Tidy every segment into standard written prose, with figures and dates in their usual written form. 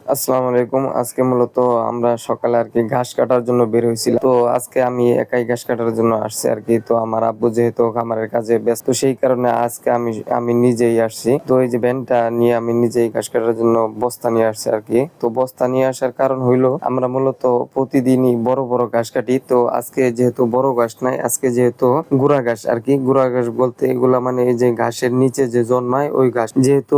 আসসালামু আলাইকুম। আজকে মূলত আমরা সকালে আরকি ঘাস কাটার জন্য বের হইছিলাম। তো আজকে আমি একাই ঘাস কাটার জন্য আসছি আরকি। তো আমার আব্বু যেহেতু খামারের কাজে ব্যস্ত, সেই কারণে আজকে আমি নিজেই আসছি। তো এই যে ভ্যানটা নিয়ে আমি নিজেই ঘাস কাটার জন্য বস্তা নিয়ে আসছি আরকি। তো বস্তা নিয়ে আসার কারণ হইলো আমরা মূলত প্রতিদিনই বড়, বড় ঘাস কাটি। তো আজকে যেহেতু বড় ঘাস নাই, আজকে যেহেতু গুড়া ঘাস আরকি। গুড়া ঘাস বলতে এগুলা মানে এই যে ঘাসের নিচে যে জন্মায় ওই ঘাস। যেহেতু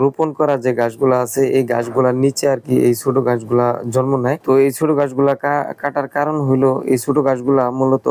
রোপণ করা যে ঘাসগুলা আছে এই ঘাসগুলার নিচে আরকি এই ছোট গাছগুলা জন্ম নেয়। তো এই ছোট গাছগুলা কাটার কারণ হইলো এই ছোট গাছগুলা মূলত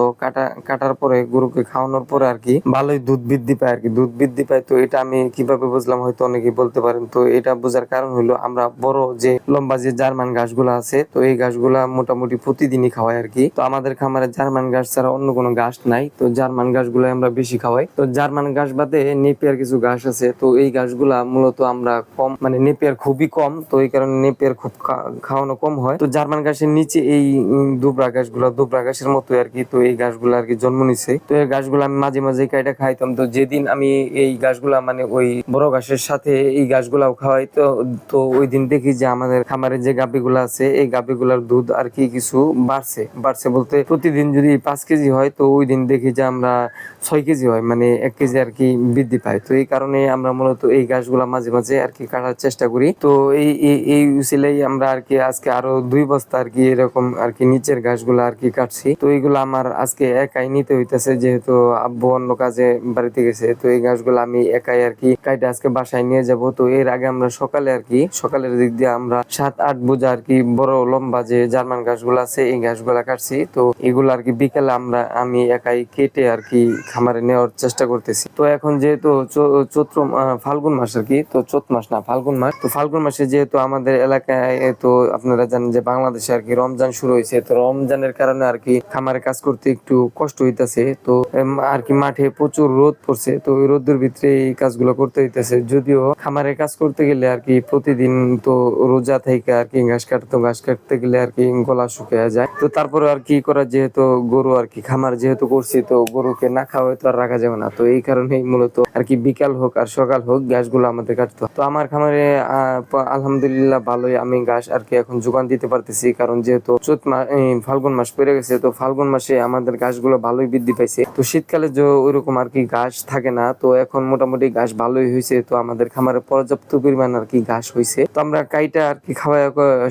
কাটার পরে গরুকে খাওয়ানোর পরে আরকি ভালোই দুধ বৃদ্ধি পায় আরকি। দুধ বৃদ্ধি পায়। তো এটা আমি কিভাবে বুঝলাম হয়তো অনেকেই বলতে পারেন। তো এটা বোঝার কারণ হইলো আমরা বড় যে লম্বা যে জার্মান ঘাসগুলা আছে তো এই ঘাসগুলা মোটামুটি প্রতিদিনই খাওয়াই আরকি। তো আমাদের খামারে জার্মান ঘাস ছাড়া অন্য কোনো ঘাস নাই। তো জার্মান ঘাসগুলো আমরা বেশি খাওয়াই। তো জার্মান ঘাস বাদে নেপিয়ার কিছু ঘাস আছে। তো এই ঘাসগুলা মূলত আমরা কম মানে নেপিয়ার খুবই কম। তো এই কারণে নেপিয়ার খুব খাওয়ানো কম হয়। তো জার্মান ঘাসের নিচে এই দুবরা ঘাসের মতো আরকি। তো এই ঘাসগুলো আরকি জন্ম নিছে। তো এই ঘাসগুলো আমি মাঝে মাঝে কাইটা খাইতাম। তো যেদিন আমি এই ঘাসগুলা মানে ওই বড় ঘাসের সাথে এই ঘাসগুলাও খাওয়াই, তো তো ওই দিন দেখি যে আমাদের খামারে যে গাভীগুলো আছে এই গাভীগুলার দুধ আর কি কিছু বাড়ছে বলতে প্রতিদিন যদি 5 কেজি হয় তো ওই দিন দেখি যে আমরা 6 কেজি হয়, মানে 1 কেজি আর কি বৃদ্ধি পায়। তো এই কারণে আমরা মূলত এই ঘাসগুলা মাঝে মাঝে আর কি কাটার চেষ্টা করি। তো এই উসিলাই আমরা আর কি আজকে আরো 2 বস্তা আর কি এরকম আর কি নিচের ঘাসগুলা আর কি কাটছি। তো এইগুলো আমার আজকে একাই নিতে হইতেছে যেহেতু আব্বু অন্য কাজে বাড়িতে গেছে। তো এই ঘাসগুলো আমি একাই আর কি কাইটে আজকে বাসায় নিয়ে যাব। তো এর আগে আমরা সকালে আর কি সকালের দিক দিয়ে আমরা 7-8 বোঝা আর কি বড় লম্বা যে জার্মান ঘাসগুলো আছে এই ঘাসগুলা কাটছি। তো এগুলো আর কি বিকেলে আমি একাই কেটে আর কি খামারে নেওয়ার চেষ্টা করতেছি। তো এখন যেহেতু চৈত্র ফাল্গুন মাস আর কি, তো চৈত মাস না ফাল্গুন মাস। তো ফাল্গুন মাসে যেহেতু আমাদের এলাকায় তো আপনারা জানেন যে বাংলাদেশে আর কি রমজান শুরু হয়েছে। তো রমজানের কারণে আর কি খামারে কাজ করতে একটু কষ্ট হইতাছে। তো আর কি মাঠে প্রচুর রোদ পড়ছে। তো ওই রোদের ভিতরে এই কাজগুলো করতে হইতেছে। যদিও খামারে কাজ করতে গেলে আর কি প্রতিদিন তো রোজা থেকে আর কি ঘাস কাটতে গেলে আর কি গলা শুকিয়ে যায়। তো তারপরে আর কি করা, যেহেতু গরু আর কি খামার যেহেতু করছি তো গরুকে না খাওয়াই তো আর রাখা যাবে না। তো এই কারণেই মূলত আর কি বিকাল হোক আর সকাল হোক ঘাসগুলো আমাদের কাটতে হয়। তো আমার খামারে আলহামদুলিল্লাহ ভালোই আমি ঘাস আর কি এখন যোগান দিতে পারতেছি, কারণ যেহেতু ফাল্গুন মাস পড়ে গেছে। তো ফাল্গুন মাসে আমাদের ঘাসগুলো ভালোই বৃদ্ধি পাইছে। তো শীতকালে যে ওইরকম আর কি ঘাস থাকে না। তো এখন মোটামুটি ঘাস ভালোই হয়েছে। তো আমাদের খামারে পর্যাপ্ত পরিমাণ আর কি ঘাস হয়েছে। তো আমরা কাইটা আর কি খাওয়াই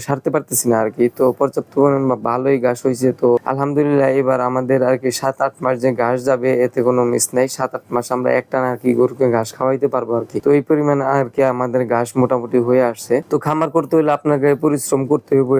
সারতে পারতেছি না আর কি। তো পর্যাপ্ত পরিমাণ ভালোই ঘাস হয়েছে। তো আলহামদুলিল্লাহ এবার আমাদের আর কি 7-8 মাস যে ঘাস যাবে এতে কোনো মিস নাই। 7-8 মাস আমরা একটানা আর কি গরুকে ঘাস খাওয়াইতে পারবো আর কি। তো এই পরিমাণ আর কি আমাদের ঘাস মোটামুটি হয়ে আসছে। তো খামার করতে হলে আপনাকে পরিশ্রম করতে হবে,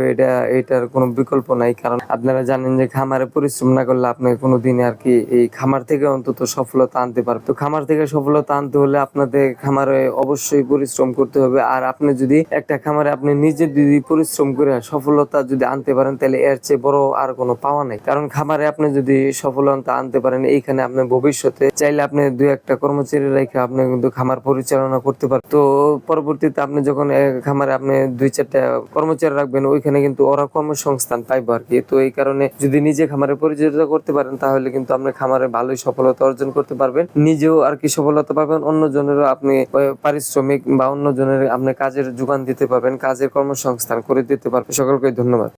এটার কোনো বিকল্প নাই। কারণ আপনারা জানেন যে খামারে পরিশ্রম না করলে আপনি কোনোদিন আর কি এই খামার থেকে অন্তত সফলতা আনতে পারবেন। তো খামার থেকে সফলতা আনতে হলে আপনাদের খামারে অবশ্যই পরিশ্রম করতে হবে। আর আপনি যদি একটা খামারে আপনি নিজে যদি পরিশ্রম করে সফলতা যদি আনতে পারেন তাহলে এর চেয়ে বড় আর কোনো পাওয়া নাই। কারণ খামারে আপনি যদি সফলতা আনতে পারেন এইখানে আপনি ভবিষ্যতে চাইলে আপনি 2-1টা কর্মচারী রেখে আপনি কিন্তু খামার পরিচালনা করতে পারেন। তো পরবর্তীতে আপনি যখন খামারে আপনি 2-4টা কর্মচারী রাখবেন ওইখানে কিন্তু ওরা কর্মসংস্থান পাইবো আর কি। তো এই কারণে যদি নিজে খামারে পরিচর্যা করতে পারেন তাহলে কিন্তু আপনি খামারে ভালোই সফলতা অর্জন করতে পারবেন, নিজেও আর কি সফলতা পাবেন, অন্য জনেরও আপনি পারিশ্রমিক বা অন্য জনের আপনি কাজের যোগান দিতে পারবেন, কাজের কর্মসংস্থান করে দিতে পারবেন। সকলকে ধন্যবাদ।